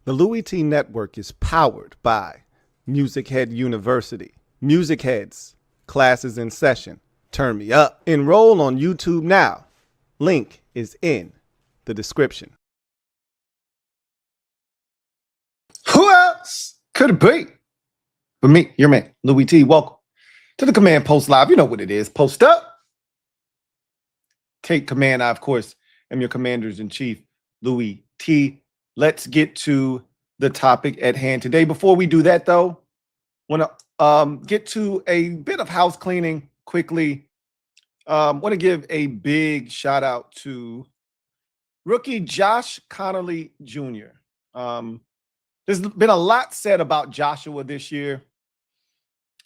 The Louie T Network is powered by MusicHead University. MusicHeads, classes in session. Turn me up. Enroll on YouTube now. Link is in the description. Who else could it be but me, your man, Louie T? Welcome to the Command Post Live. You know what it is. Post up. Take command. I, of course, am your Commanders-in-Chief, Louie T. Let's get to the topic at hand today. Before we do that, though, want to get to a bit of house cleaning quickly. Want to give a big shout out to rookie Josh Connolly Jr. There's been a lot said about Joshua this year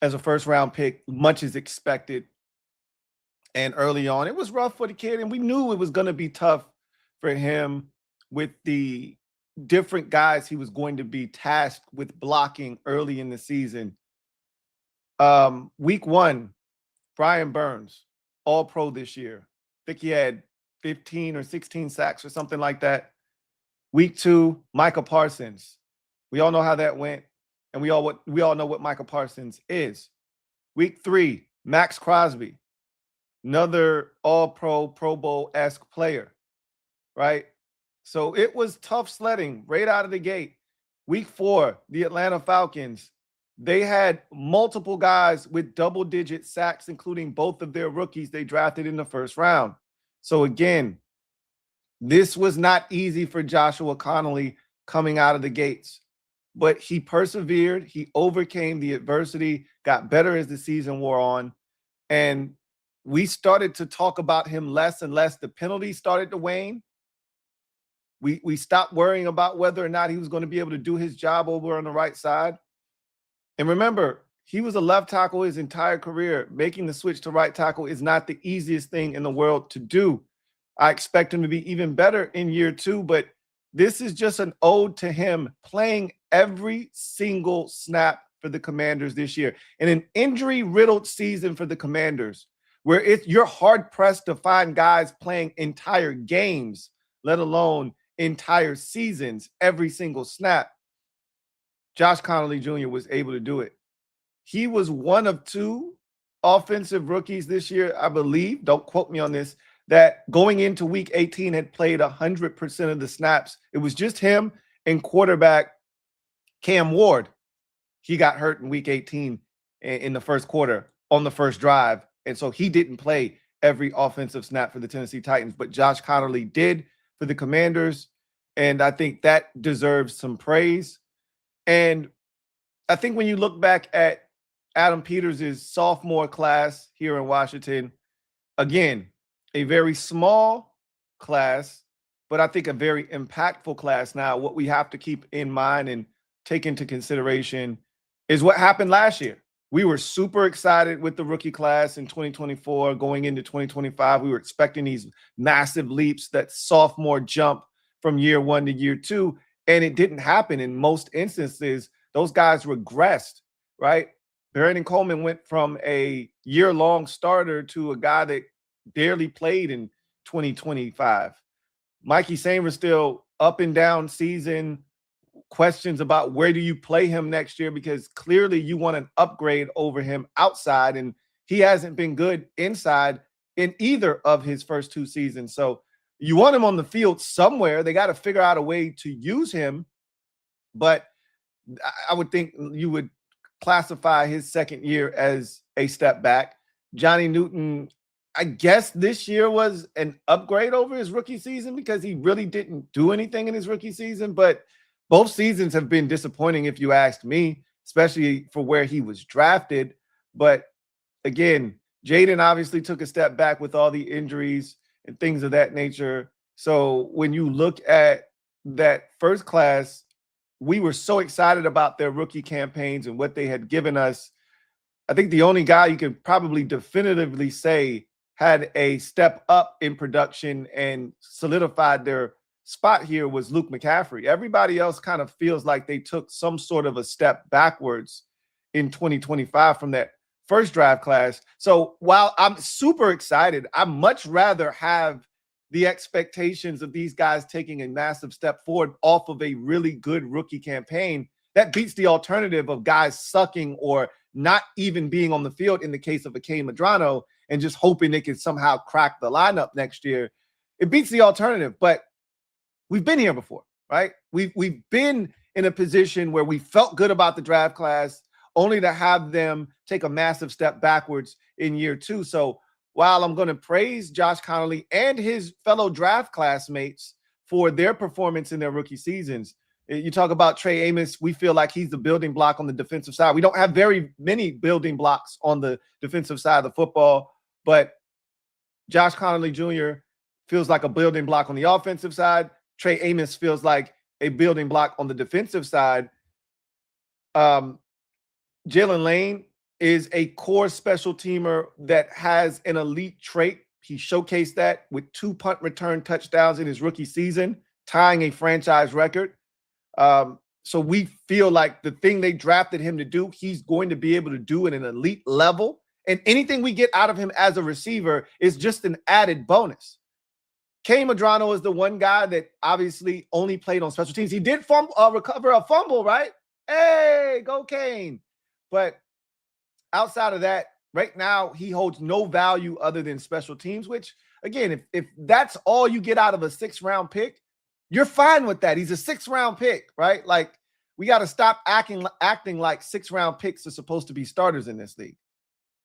as a first-round pick. Much is expected. And early on, it was rough for the kid, and we knew it was going to be tough for him with the different guys he was going to be tasked with blocking early in the season. Week 1, Brian Burns, All-Pro this year. I think he had 15 or 16 sacks or something like that. Week 2, Micah Parsons. We all know how that went, and we all know what Micah Parsons is. Week 3, Max Crosby, another All-Pro, Pro Bowl-esque player, right? So it was tough sledding right out of the gate. Week 4, the Atlanta Falcons, they had multiple guys with double-digit sacks, including both of their rookies they drafted in the first round. So again, this was not easy for Joshua Connolly coming out of the gates, but he persevered. He overcame the adversity, got better as the season wore on, and we started to talk about him less and less. The penalties started to wane. We stopped worrying about whether or not he was going to be able to do his job over on the right side. And remember, he was a left tackle his entire career. Making the switch to right tackle is not the easiest thing in the world to do. I expect him to be even better in year 2, but this is just an ode to him playing every single snap for the Commanders this year. In an injury-riddled season for the Commanders, where you're hard-pressed to find guys playing entire games, let alone entire seasons, every single snap, Josh Connolly Jr. was able to do it. He was one of 2 offensive rookies this year, I believe, don't quote me on this, that going into week 18 had played 100% of the snaps. It was just him and quarterback Cam Ward. He got hurt in week 18 in the first quarter on the first drive, and so he didn't play every offensive snap for the Tennessee Titans, but Josh Connolly did for the Commanders, and I think that deserves some praise. And I think when you look back at Adam Peters' sophomore class here in Washington, again, a very small class, but I think a very impactful class. Now, what we have to keep in mind and take into consideration is what happened last year. We were super excited with the rookie class in 2024. Going into 2025, we were expecting these massive leaps, that sophomore jump from year 1 to year 2, and it didn't happen. In most instances, those guys regressed, right? Brandon Coleman went from a year-long starter to a guy that barely played in 2025. Mikey Samer still up and down season, questions about where do you play him next year, because clearly you want an upgrade over him outside, and he hasn't been good inside in either of his first 2 seasons. So you want him on the field somewhere. They got to figure out a way to use him, but I would think you would classify his second year as a step back. Johnny Newton, I guess this year was an upgrade over his rookie season because he really didn't do anything in his rookie season, but both seasons have been disappointing if you asked me, especially for where he was drafted. But again, Jaden obviously took a step back with all the injuries and things of that nature. So when you look at that first class, we were so excited about their rookie campaigns and what they had given us. I think the only guy you could probably definitively say had a step up in production and solidified their spot here was Luke McCaffrey. Everybody else kind of feels like they took some sort of a step backwards in 2025 from that first draft class. So while I'm super excited, I'd much rather have the expectations of these guys taking a massive step forward off of a really good rookie campaign. That beats the alternative of guys sucking or not even being on the field in the case of Akeem Madrano and just hoping they can somehow crack the lineup next year. It beats the alternative, but we've been here before, right? We've been in a position where we felt good about the draft class only to have them take a massive step backwards in year two. So while I'm going to praise Josh Connolly and his fellow draft classmates for their performance in their rookie seasons, you talk about Trey Amos, we feel like he's the building block on the defensive side. We don't have very many building blocks on the defensive side of the football, but Josh Connolly Jr. feels like a building block on the offensive side. Trey Amos feels like a building block on the defensive side. Jalen Lane is a core special teamer that has an elite trait. He showcased that with 2 punt return touchdowns in his rookie season, tying a franchise record. So we feel like the thing they drafted him to do, he's going to be able to do at an elite level. And anything we get out of him as a receiver is just an added bonus. Kane Madrano is the one guy that obviously only played on special teams. He did recover a fumble, right? Hey, go Kane. But outside of that, right now, he holds no value other than special teams, which, again, if that's all you get out of a 6th-round pick, you're fine with that. He's a 6th-round pick, right? Like, we got to stop acting like 6th-round picks are supposed to be starters in this league.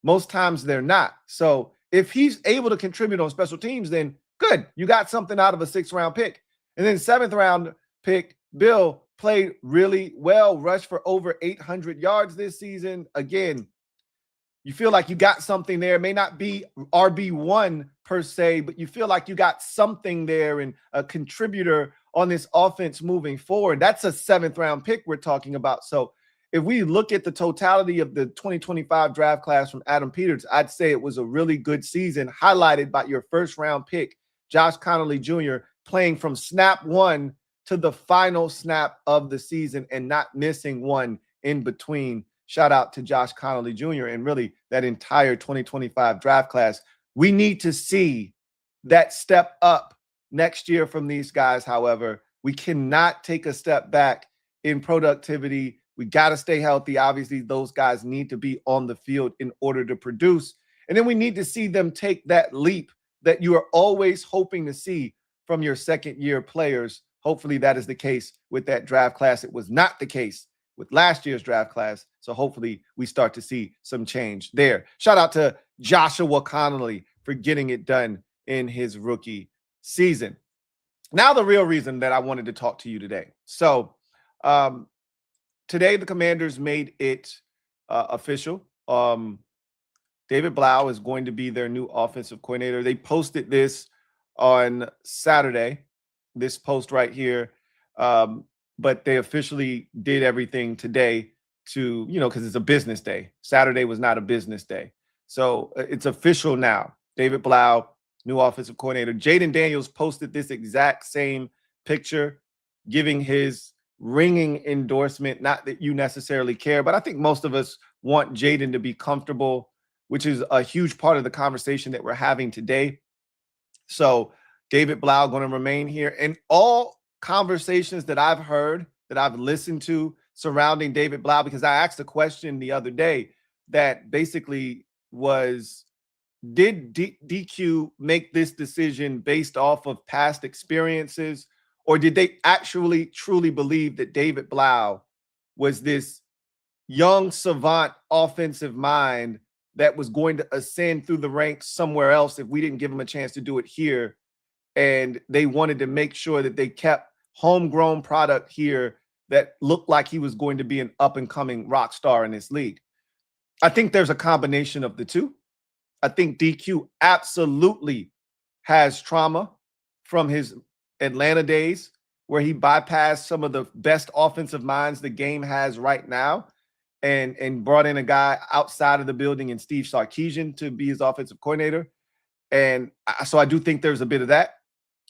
Most times they're not. So if he's able to contribute on special teams, then good. You got something out of a 6th-round pick. And then 7th-round pick, Bill played really well, rushed for over 800 yards this season. Again, you feel like you got something there. It may not be RB1 per se, but you feel like you got something there and a contributor on this offense moving forward. That's a 7th-round pick we're talking about. So if we look at the totality of the 2025 draft class from Adam Peters, I'd say it was a really good season, highlighted by your 1st-round pick, Josh Connolly Jr., playing from snap 1 to the final snap of the season and not missing one in between. Shout out to Josh Connolly Jr. and really that entire 2025 draft class. We need to see that step up next year from these guys. However, we cannot take a step back in productivity. We got to stay healthy. Obviously, those guys need to be on the field in order to produce. And then we need to see them take that leap that you are always hoping to see from your 2nd-year players. Hopefully that is the case with that draft class. It was not the case with last year's draft class. So hopefully we start to see some change there. Shout out to Joshua Connolly for getting it done in his rookie season. Now the real reason that I wanted to talk to you today. So today the Commanders made it official. David Blough is going to be their new offensive coordinator. They posted this on Saturday, this post right here. But they officially did everything today to, because it's a business day. Saturday was not a business day. So it's official now. David Blough, new offensive coordinator. Jaden Daniels posted this exact same picture, giving his ringing endorsement. Not that you necessarily care, but I think most of us want Jaden to be comfortable, which is a huge part of the conversation that we're having today. So David Blough going to remain here. And all conversations that I've heard, that I've listened to surrounding David Blough, because I asked a question the other day that basically was, did DQ make this decision based off of past experiences, or did they actually truly believe that David Blough was this young savant offensive mind that was going to ascend through the ranks somewhere else if we didn't give him a chance to do it here? And they wanted to make sure that they kept homegrown product here that looked like he was going to be an up-and-coming rock star in this league. I think there's a combination of the two. I think DQ absolutely has trauma from his Atlanta days where he bypassed some of the best offensive minds the game has right now and brought in a guy outside of the building in Steve Sarkisian to be his offensive coordinator. And so I do think there's a bit of that,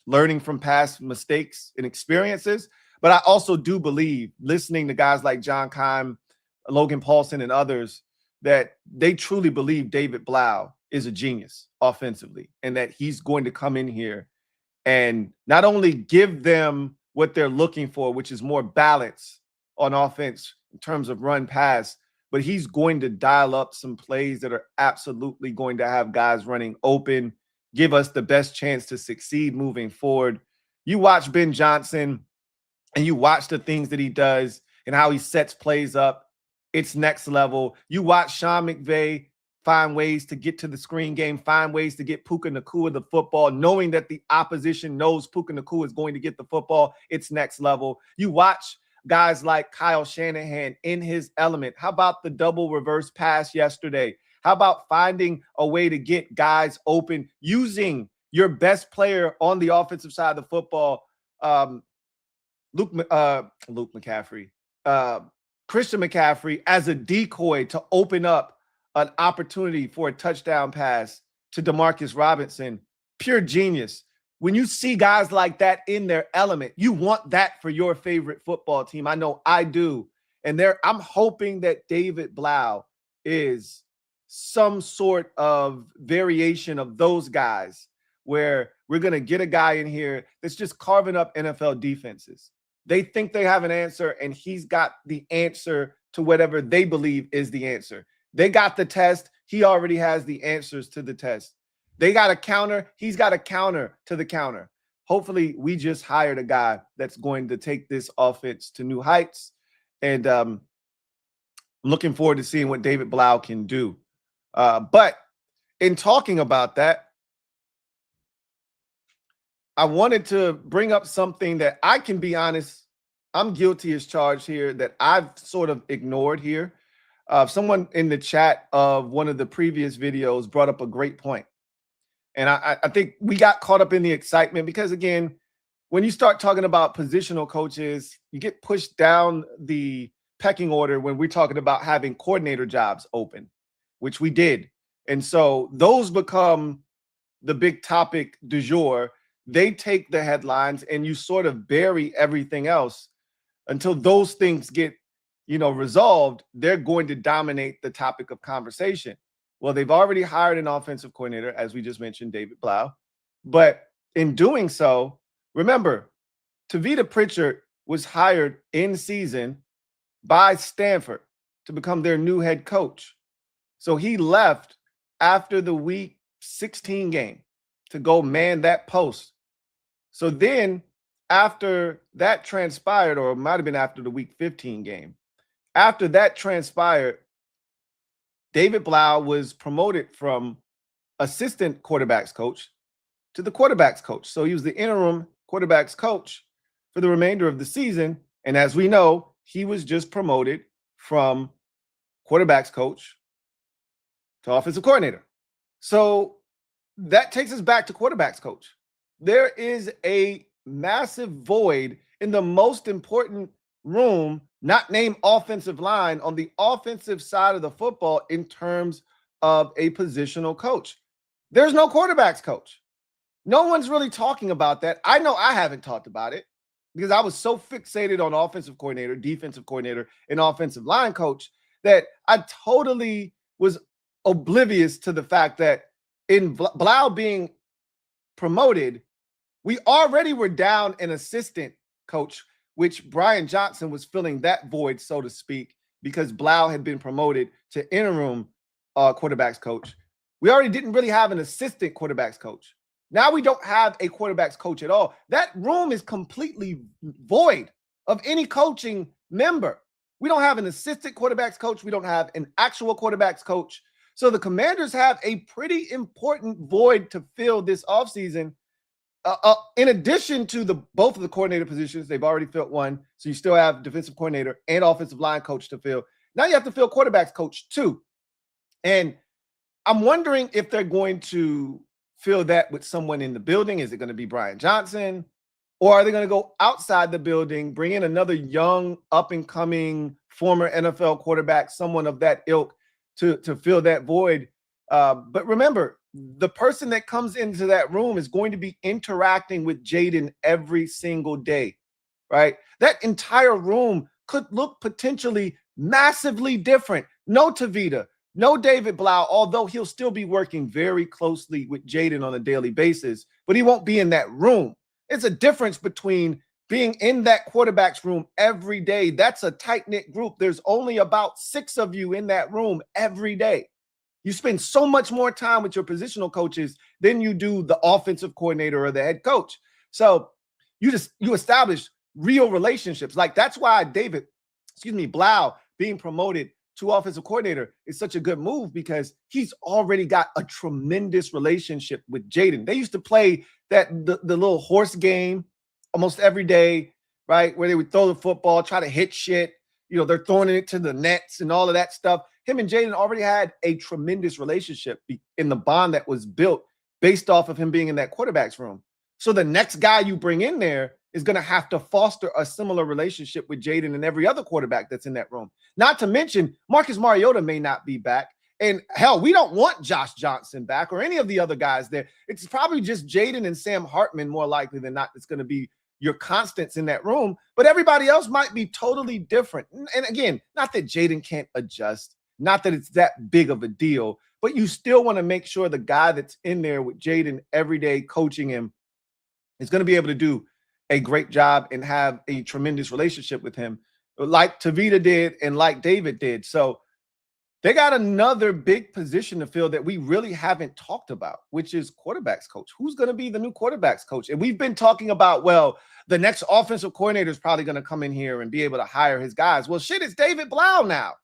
learning from past mistakes and experiences. But I also do believe, listening to guys like John Keim, Logan Paulson, and others, that they truly believe David Blough is a genius offensively and that he's going to come in here and not only give them what they're looking for, which is more balance on offense in terms of run pass, but he's going to dial up some plays that are absolutely going to have guys running open, give us the best chance to succeed moving forward. You watch Ben Johnson and you watch the things that he does and how he sets plays up. It's next level. You watch Sean McVay find ways to get to the screen game, find ways to get Puka Nacua the football, knowing that the opposition knows Puka Nacua is going to get the football. It's next level. You watch guys like Kyle Shanahan in his element. How about the double reverse pass yesterday? How about finding a way to get guys open using your best player on the offensive side of the football, Christian McCaffrey, as a decoy to open up an opportunity for a touchdown pass to Demarcus Robinson? Pure genius. When you see guys like that in their element, you want that for your favorite football team. I know I do. And I'm hoping that David Blough is some sort of variation of those guys, where we're going to get a guy in here that's just carving up NFL defenses. They think they have an answer, and he's got the answer to whatever they believe is the answer. They got the test. He already has the answers to the test. They got a counter. He's got a counter to the counter. Hopefully, we just hired a guy that's going to take this offense to new heights. And I'm looking forward to seeing what David Blough can do. But in talking about that, I wanted to bring up something that I can be honest, I'm guilty as charged here, that I've sort of ignored here. Someone in the chat of one of the previous videos brought up a great point. And I think we got caught up in the excitement because, again, when you start talking about positional coaches, you get pushed down the pecking order when we're talking about having coordinator jobs open, which we did. And so those become the big topic du jour. They take the headlines, and you sort of bury everything else until those things get, resolved. They're going to dominate the topic of conversation. Well, they've already hired an offensive coordinator, as we just mentioned, David Blough. But in doing so, remember, Tavita Pritchard was hired in season by Stanford to become their new head coach. So he left after the week 16 game to go man that post. So then after that transpired, or it might have been after the week 15 game, after that transpired, David Blough was promoted from assistant quarterbacks coach to the quarterbacks coach. So he was the interim quarterbacks coach for the remainder of the season. And as we know, he was just promoted from quarterbacks coach to offensive coordinator. So that takes us back to quarterbacks coach. There is a massive void in the most important room, not named offensive line, on the offensive side of the football in terms of a positional coach. There's no quarterbacks coach. No one's really talking about that. I know I haven't talked about it because I was so fixated on offensive coordinator, defensive coordinator, and offensive line coach that I totally was oblivious to the fact that in Blough being promoted, we already were down an assistant coach, which Brian Johnson was filling that void, so to speak, because Blough had been promoted to interim quarterbacks coach. We already didn't really have an assistant quarterbacks coach. Now we don't have a quarterbacks coach at all. That room is completely void of any coaching member. We don't have an assistant quarterbacks coach. We don't have an actual quarterbacks coach. So the Commanders have a pretty important void to fill this offseason. In addition to both of the coordinator positions, they've already filled one. So you still have defensive coordinator and offensive line coach to fill. Now you have to fill quarterbacks coach too. And I'm wondering if they're going to fill that with someone in the building. Is it going to be Brian Johnson? Or are they going to go outside the building, bring in another young, up-and-coming former NFL quarterback, someone of that ilk to fill that void? But remember, the person that comes into that room is going to be interacting with Jaden every single day, right? That entire room could look potentially massively different. No Tavita, no David Blough, although he'll still be working very closely with Jaden on a daily basis. but he won't be in that room. It's a difference between being in that quarterback's room every day. That's a tight-knit group. There's only about 6 of you in that room every day. You spend so much more time with your positional coaches than you do the offensive coordinator or the head coach. So you establish real relationships. Like, that's why Blough being promoted to offensive coordinator is such a good move, because he's already got a tremendous relationship with Jaden. They used to play the little horse game almost every day, right? Where they would throw the football, try to hit shit. You know, they're throwing it to the nets and all of that stuff. Him and Jaden already had a tremendous relationship in the bond that was built based off of him being in that quarterback's room. So the next guy you bring in there is going to have to foster a similar relationship with Jaden and every other quarterback that's in that room. Not to mention, Marcus Mariota may not be back. And hell, we don't want Josh Johnson back or any of the other guys there. It's probably just Jaden and Sam Hartman more likely than not that's going to be your constants in that room. But everybody else might be totally different. And again, not that Jaden can't adjust, not that it's that big of a deal, but you still want to make sure the guy that's in there with Jaden every day coaching him is going to be able to do a great job and have a tremendous relationship with him, like Tavita did and like David did. So they got another big position to fill that we really haven't talked about, which is quarterbacks coach. Who's going to be the new quarterbacks coach? And we've been talking about, well, the next offensive coordinator is probably going to come in here and be able to hire his guys. Well, shit, it's David Blough now.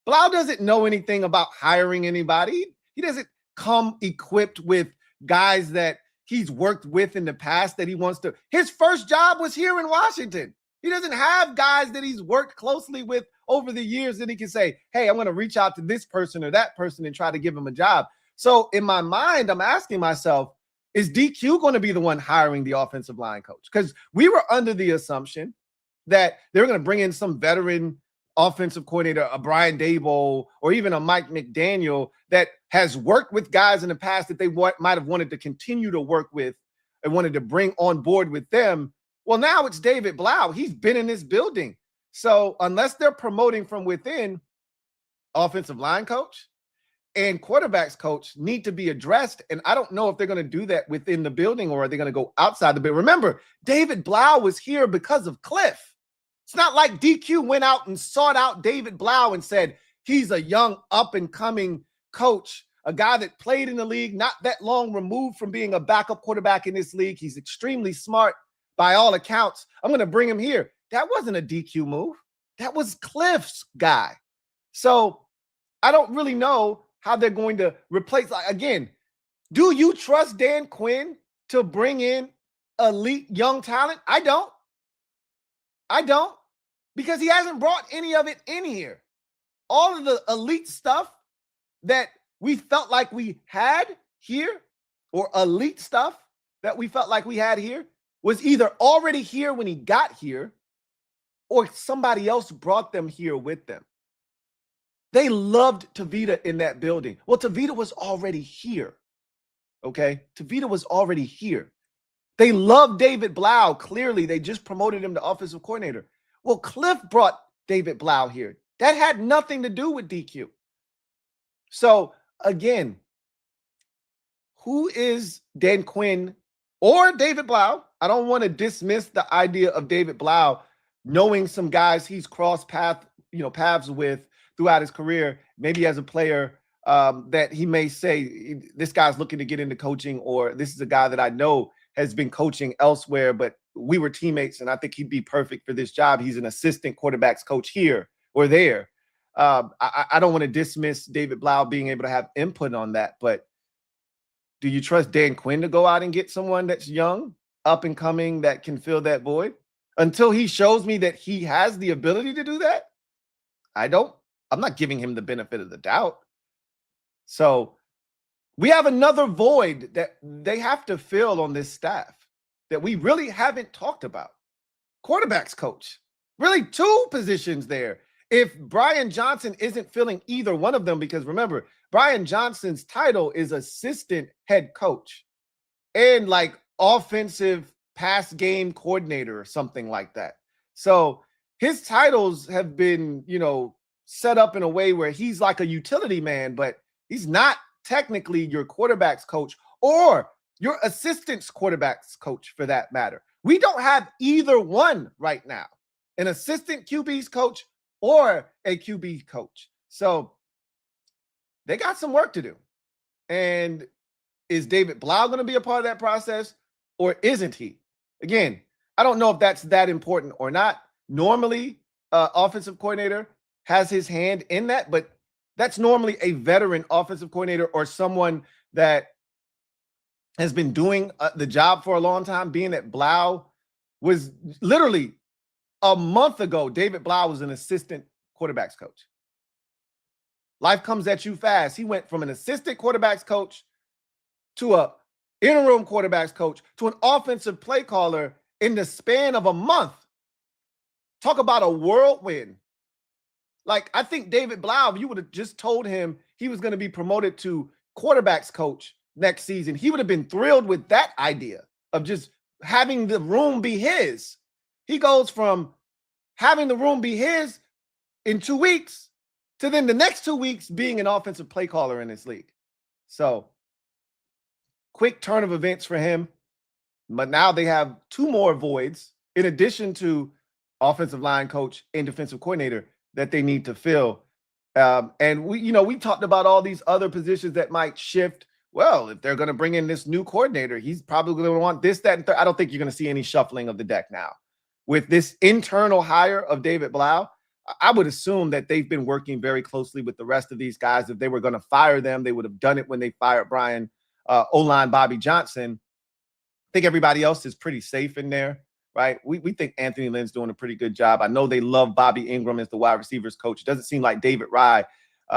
Blough doesn't know anything about hiring anybody. He doesn't come equipped with guys that he's worked with in the past that he wants to. His first job was here in Washington. He doesn't have guys that he's worked closely with over the years that he can say, hey, I'm going to reach out to this person or that person and try to give him a job. So in my mind, I'm asking myself, is DQ going to be the one hiring the offensive line coach? Because we were under the assumption that they were going to bring in some veteran offensive coordinator, a Brian Daboll, or even a Mike McDaniel that has worked with guys in the past that they might have wanted to continue to work with and wanted to bring on board with them. Well, now it's David Blough. He's been in this building. So unless they're promoting from within, offensive line coach and quarterbacks coach need to be addressed. And I don't know if they're going to do that within the building or are they going to go outside the building. Remember, David Blough was here because of Cliff. It's not like DQ went out and sought out David Blough and said, he's a young up-and-coming coach, a guy that played in the league, not that long removed from being a backup quarterback in this league. He's extremely smart by all accounts. I'm going to bring him here. That wasn't a DQ move. That was Cliff's guy. So I don't really know how they're going to replace. Again, do you trust Dan Quinn to bring in elite young talent? I don't. Because he hasn't brought any of it in here. All of the elite stuff that we felt like we had here, or elite stuff that we felt like we had here, was either already here when he got here, or somebody else brought them here with them. They loved Tavita in that building. Well, Tavita was already here. Okay? Tavita was already here. They loved David Blough. Clearly, they just promoted him to offensive coordinator. Well, Cliff brought David Blough here. That had nothing to do with DQ. So, again, who is Dan Quinn or David Blough? I don't want to dismiss the idea of David Blough knowing some guys he's crossed paths with throughout his career, maybe as a player, that he may say, this guy's looking to get into coaching, or this is a guy that I know has been coaching elsewhere, but we were teammates and I think he'd be perfect for this job. He's an assistant quarterbacks coach here or there. I don't want to dismiss David Blough being able to have input on that, but do you trust Dan Quinn to go out and get someone that's young, up and coming, that can fill that void? Until he shows me that he has the ability to do that, I'm not giving him the benefit of the doubt. So we have another void that they have to fill on this staff that we really haven't talked about. Quarterbacks coach, really 2 positions there. If Brian Johnson isn't filling either one of them, because remember, Brian Johnson's title is assistant head coach and like offensive pass game coordinator or something like that. So his titles have been, set up in a way where he's like a utility man, but he's not technically your quarterbacks coach or your assistant's quarterbacks coach for that matter. We don't have either one right now, an assistant QB's coach or a QB coach. So they got some work to do. And is David Blough going to be a part of that process or isn't he? Again, I don't know if that's that important or not. Normally, offensive coordinator has his hand in that, but that's normally a veteran offensive coordinator or someone that has been doing the job for a long time, being that Blough was literally a month ago, David Blough was an assistant quarterbacks coach. Life comes at you fast. He went from an assistant quarterbacks coach to a interim quarterbacks coach to an offensive play caller in the span of a month. Talk about a whirlwind. Like, I think David Blough, if you would have just told him he was going to be promoted to quarterbacks coach next season, he would have been thrilled with that idea of just having the room be his. He goes from having the room be his in 2 weeks to then the next 2 weeks being an offensive play caller in this league. So, quick turn of events for him. But now they have 2 more voids in addition to offensive line coach and defensive coordinator that they need to fill. And we talked about all these other positions that might shift. Well, if they're going to bring in this new coordinator, he's probably going to want this, that, and third. I don't think you're going to see any shuffling of the deck now. With this internal hire of David Blough, I would assume that they've been working very closely with the rest of these guys. If they were going to fire them, they would have done it when they fired Brian O-line Bobby Johnson. I think everybody else is pretty safe in there, right? We think Anthony Lynn's doing a pretty good job. I know they love Bobby Ingram as the wide receivers coach. It doesn't seem like David Rye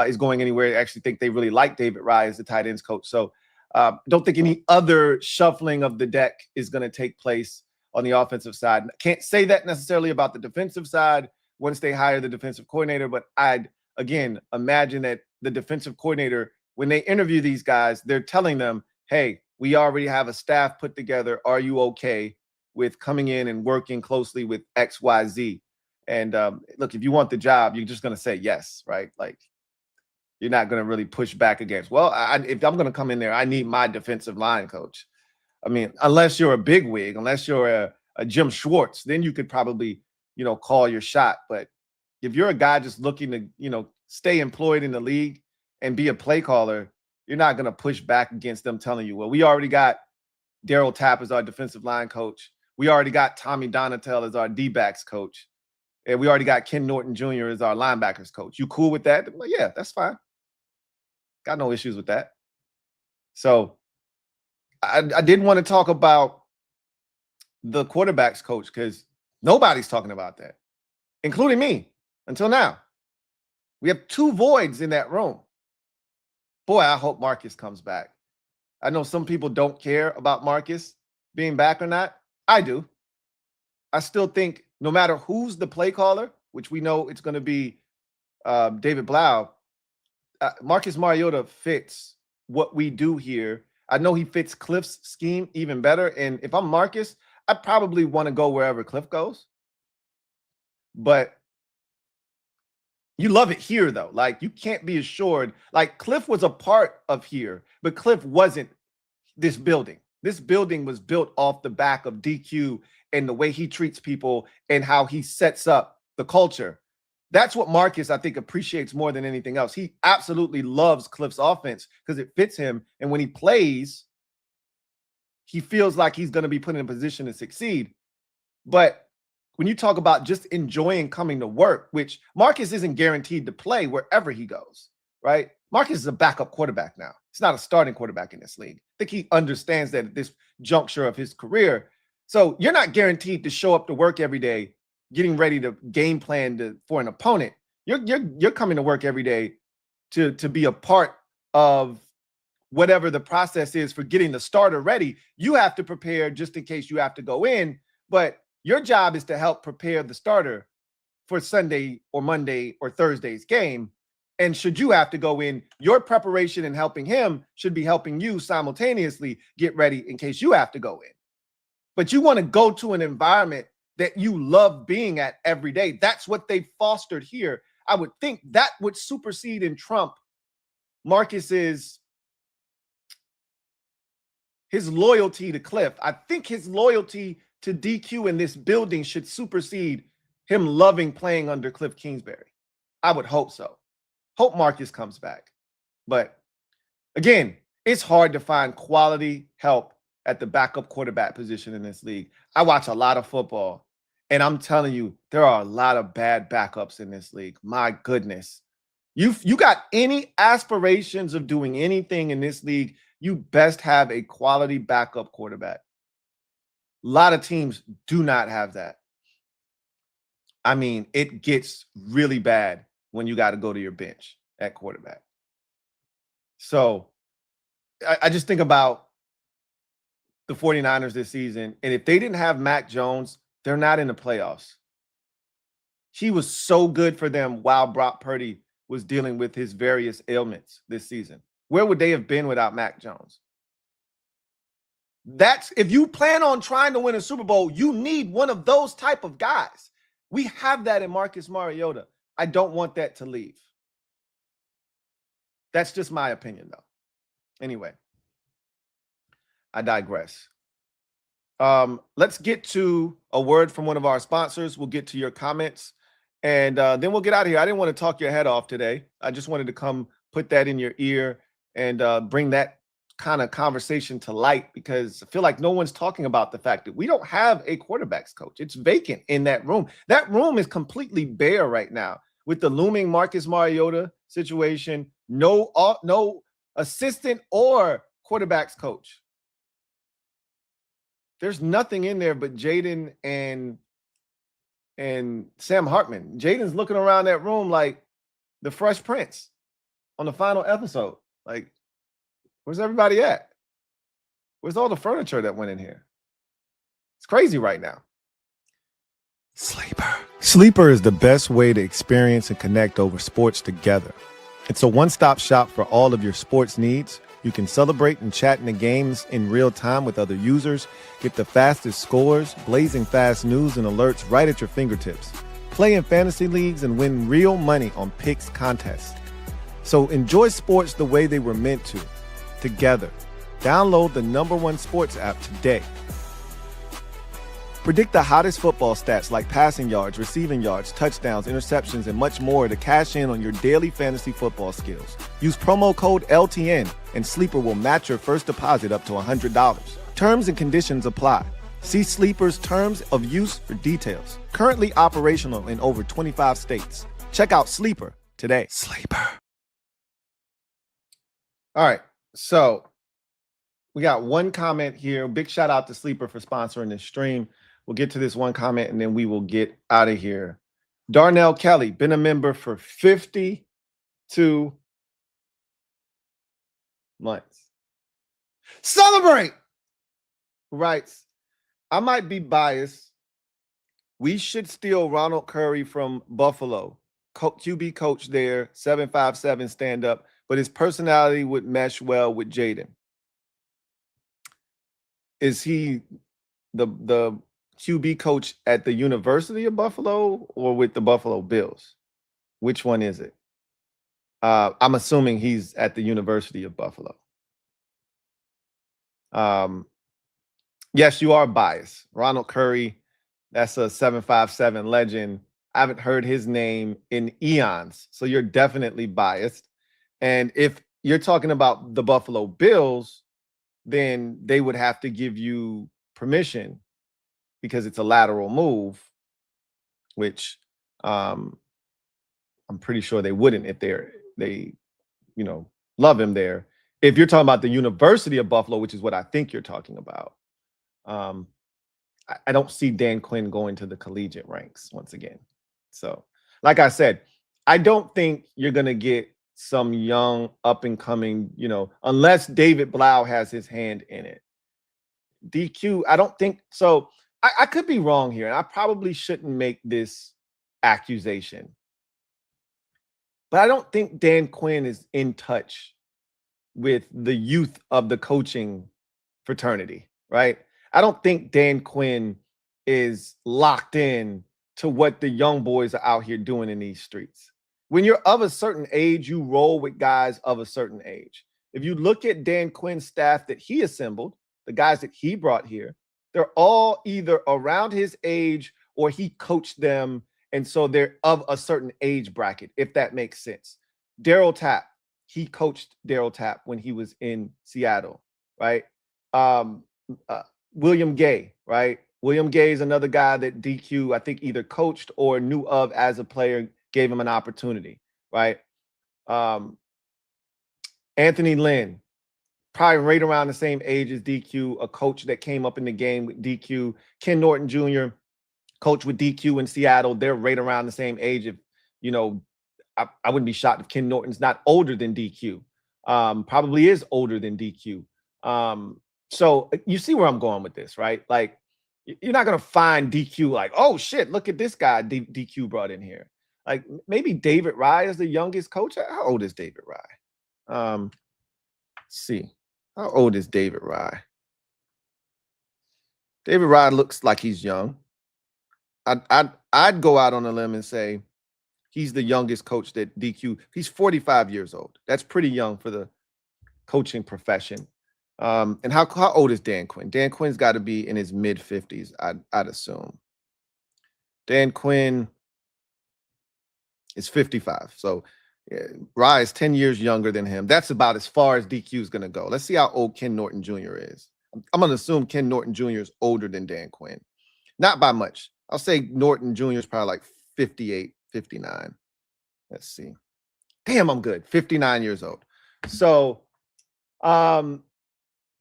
is going anywhere. I actually think they really like David Rye as the tight ends coach. So don't think any other shuffling of the deck is going to take place on the offensive side. Can't say that necessarily about the defensive side once they hire the defensive coordinator, but I'd, again, imagine that the defensive coordinator, when they interview these guys, they're telling them, hey, we already have a staff put together. Are you okay with coming in and working closely with XYZ? And look, if you want the job, you're just going to say yes, right? Like, you're not going to really push back against, well, if I'm going to come in there, I need my defensive line coach. I mean, unless you're a bigwig, unless you're a Jim Schwartz, then you could probably, call your shot. But if you're a guy just looking to, stay employed in the league and be a play caller, you're not going to push back against them telling you, well, we already got Daryl Tapp as our defensive line coach. We already got Tommy Donatel as our D-backs coach. And we already got Ken Norton Jr. as our linebackers coach. You cool with that? Well, yeah, that's fine. Got no issues with that. So I did want to talk about the quarterbacks coach because nobody's talking about that, including me until now. We have 2 voids in that room. Boy, I hope Marcus comes back. I know some people don't care about Marcus being back or not. I do. I still think no matter who's the play caller, which we know it's going to be David Blough, Marcus Mariota fits what we do here. I know he fits Cliff's scheme even better. And if I'm Marcus, I probably want to go wherever Cliff goes. But you love it here, though. Like, you can't be assured. Like, Cliff was a part of here, but Cliff wasn't this building. This building was built off the back of DQ and the way he treats people and how he sets up the culture. That's what Marcus, I think, appreciates more than anything else. He absolutely loves Cliff's offense because it fits him. And when he plays, he feels like he's going to be put in a position to succeed. But when you talk about just enjoying coming to work, which Marcus isn't guaranteed to play wherever he goes, right? Marcus is a backup quarterback now. He's not a starting quarterback in this league. I think he understands that at this juncture of his career. So you're not guaranteed to show up to work every day getting ready to game plan for an opponent. You're coming to work every day to be a part of whatever the process is for getting the starter ready. You have to prepare just in case you have to go in, but your job is to help prepare the starter for Sunday or Monday or Thursday's game. And should you have to go in, your preparation and helping him should be helping you simultaneously get ready in case you have to go in. But you want to go to an environment that you love being at every day. That's what they fostered here. I would think that would supersede and trump Marcus's his loyalty to Cliff. I think his loyalty to DQ in this building should supersede him loving playing under Cliff Kingsbury. I would hope so. Hope Marcus comes back. But again, it's hard to find quality help at the backup quarterback position in this league. I watch a lot of football, and I'm telling you, there are a lot of bad backups in this league. My goodness. You got any aspirations of doing anything in this league, you best have a quality backup quarterback. A lot of teams do not have that. I mean, it gets really bad when you got to go to your bench at quarterback. So I just think about the 49ers this season, and if they didn't have Mac Jones, they're not in the playoffs. He was so good for them while Brock Purdy was dealing with his various ailments this season. Where would they have been without Mac Jones? That's if you plan on trying to win a Super Bowl, you need one of those type of guys. We have that in Marcus Mariota. I don't want that to leave. That's just my opinion, though. Anyway, I digress. Let's get to a word from one of our sponsors. We'll get to your comments, and then we'll get out of here. I didn't want to talk your head off today. I just wanted to come put that in your ear and bring that kind of conversation to light, because I feel like no one's talking about the fact that we don't have a quarterbacks coach. It's vacant in that room. That room is completely bare right now with the looming Marcus Mariota situation. No assistant or quarterbacks coach. There's nothing in there but Jaden and Sam Hartman. Jaden's looking around that room like the Fresh Prince on the final episode. Like, where's everybody at? Where's all the furniture that went in here? It's crazy right now. Sleeper. Sleeper is the best way to experience and connect over sports together. It's a one-stop shop for all of your sports needs. You can celebrate and chat in the games in real time with other users, get the fastest scores, blazing fast news and alerts right at your fingertips. Play in fantasy leagues and win real money on picks contests. So enjoy sports the way they were meant to, together. Download the #1 sports app today. Predict the hottest football stats like passing yards, receiving yards, touchdowns, interceptions, and much more to cash in on your daily fantasy football skills. Use promo code LTN and Sleeper will match your first deposit up to $100. Terms and conditions apply. See Sleeper's terms of use for details. Currently operational in over 25 states. Check out Sleeper today. Sleeper. All right, so we got one comment here. Big shout out to Sleeper for sponsoring this stream. We'll get to this one comment and then we will get out of here. Darnell Kelly, been a member for 52 months. Celebrate! Who writes, I might be biased. We should steal Ronald Curry from Buffalo. QB coach there, 757 stand up, but his personality would mesh well with Jaden. Is he the QB coach at the University of Buffalo or with the Buffalo Bills? Which one is it? I'm assuming he's at the University of Buffalo. Yes, you are biased. Ronald Curry, that's a 757 legend. I haven't heard his name in eons, so you're definitely biased. And if you're talking about the Buffalo Bills, then they would have to give you permission because it's a lateral move, which I'm pretty sure they wouldn't if they love him there. If you're talking about the University of Buffalo, which is what I think you're talking about, I don't see Dan Quinn going to the collegiate ranks once again. So, like I said, I don't think you're going to get some young up-and-coming, unless David Blough has his hand in it. DQ, I don't think so. I could be wrong here, and I probably shouldn't make this accusation. But I don't think Dan Quinn is in touch with the youth of the coaching fraternity, right? I don't think Dan Quinn is locked in to what the young boys are out here doing in these streets. When you're of a certain age, you roll with guys of a certain age. If you look at Dan Quinn's staff that he assembled, the guys that he brought here, they're all either around his age or he coached them. And so they're of a certain age bracket, if that makes sense. Daryl Tapp, he coached Daryl Tapp when he was in Seattle, right? William Gay, right? William Gay is another guy that DQ, I think, either coached or knew of as a player, gave him an opportunity, right? Anthony Lynn, probably right around the same age as DQ, a coach that came up in the game with DQ. Ken Norton Jr., coach with DQ in Seattle. They're right around the same age. If, you know, I wouldn't be shocked if Ken Norton's not older than DQ. Probably is older than DQ. So you see where I'm going with this, right? Like, you're not going to find DQ like, oh, shit, look at this guy DQ brought in here. Like, maybe David Rye is the youngest coach. How old is David Rye? Let's see. How old is David Rye? David Rye looks like he's young. I'd go out on a limb and say he's the youngest coach that DQ. He's 45 years old. That's pretty young for the coaching profession. And how old is Dan Quinn? Dan Quinn's got to be in his mid-50s, I'd assume. Dan Quinn is 55. So Rye is 10 years younger than him. That's about as far as DQ is going to go. Let's see how old Ken Norton Jr. is. I'm going to assume Ken Norton Jr. is older than Dan Quinn. Not by much. I'll say Norton Jr. is probably like 58, 59. Let's see. Damn, I'm good. 59 years old. So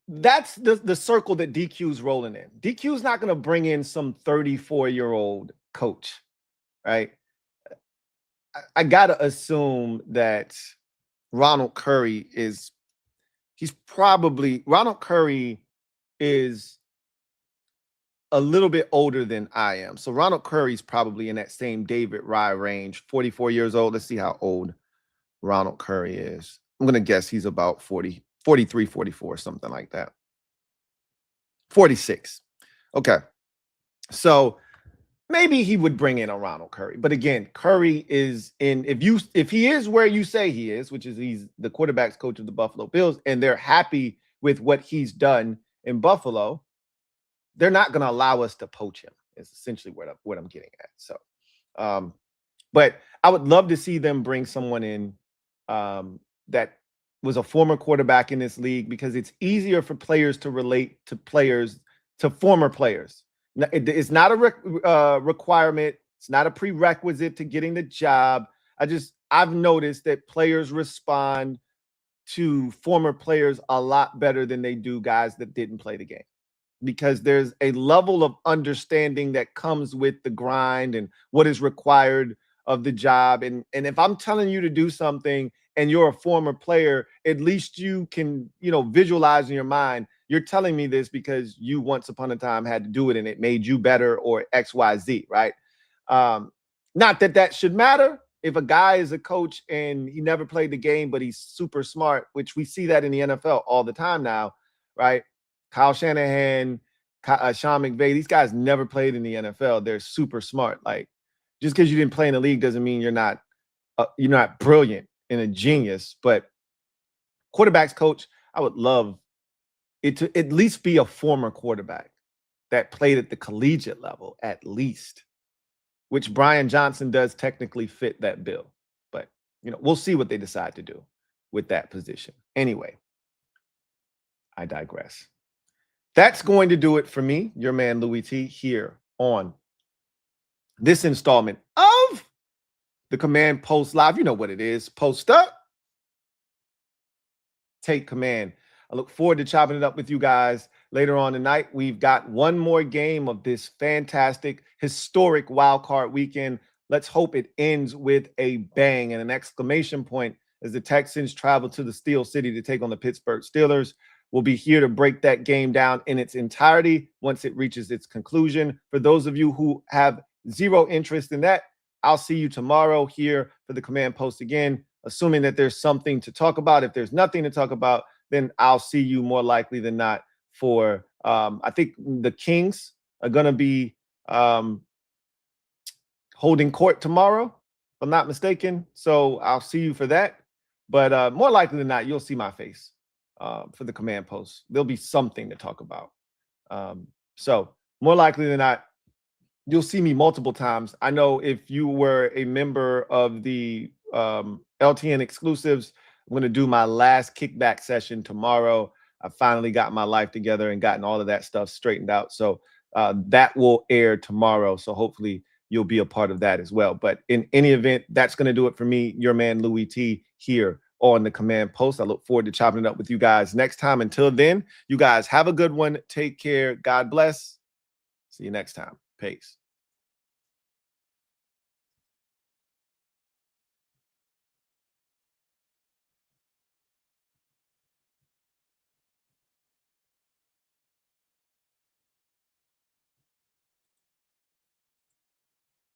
that's the circle that DQ's rolling in. DQ's not going to bring in some 34-year-old coach, right? I got to assume that Ronald Curry is a little bit older than I am. So Ronald Curry's probably in that same David Rye range, 44 years old. Let's see how old Ronald Curry is. I'm going to guess he's about 40, 43, 44, something like that. 46. Okay. So maybe he would bring in a Ronald Curry. But again, Curry is in, if he is where you say he is, which is he's the quarterback's coach of the Buffalo Bills, and they're happy with what he's done in Buffalo, they're not going to allow us to poach him. Is essentially what I'm getting at. So, but I would love to see them bring someone in that was a former quarterback in this league, because it's easier for players to relate to former players. It's not a requirement. It's not a prerequisite to getting the job. I've noticed that players respond to former players a lot better than they do guys that didn't play the game, because there's a level of understanding that comes with the grind and what is required of the job. And if I'm telling you to do something and you're a former player, at least you can, visualize in your mind, you're telling me this because you once upon a time had to do it and it made you better, or XYZ, right? Not that should matter. If a guy is a coach and he never played the game, but he's super smart, which we see that in the NFL all the time now, right? Kyle Shanahan, Sean McVay, these guys never played in the NFL. They're super smart. Like, just because you didn't play in the league doesn't mean you're not brilliant and a genius. But quarterbacks coach, I would love it to at least be a former quarterback that played at the collegiate level, at least, which Brian Johnson does technically fit that bill. But, we'll see what they decide to do with that position. Anyway, I digress. That's going to do it for me, your man Louie T, here on this installment of the Command Post Live. You know what it is. Post up, take command. I look forward to chopping it up with you guys later on tonight. We've got one more game of this fantastic, historic wild card weekend. Let's hope it ends with a bang and an exclamation point as the Texans travel to the Steel City to take on the Pittsburgh Steelers. We'll be here to break that game down in its entirety once it reaches its conclusion. For those of you who have zero interest in that, I'll see you tomorrow here for the Command Post again, assuming that there's something to talk about. If there's nothing to talk about, then I'll see you more likely than not for, I think the Kings are going to be holding court tomorrow, if I'm not mistaken. So I'll see you for that. But more likely than not, you'll see my face for the command post. There'll be something to talk about. So more likely than not, you'll see me multiple times. I know if you were a member of the LTN exclusives, I'm going to do my last kickback session tomorrow. I finally got my life together and gotten all of that stuff straightened out. So that will air tomorrow. So hopefully you'll be a part of that as well. But in any event, that's going to do it for me, your man Louie T, here on the command post. I look forward to chopping it up with you guys next time. Until then, you guys have a good one. Take care. God bless. See you next time. Peace.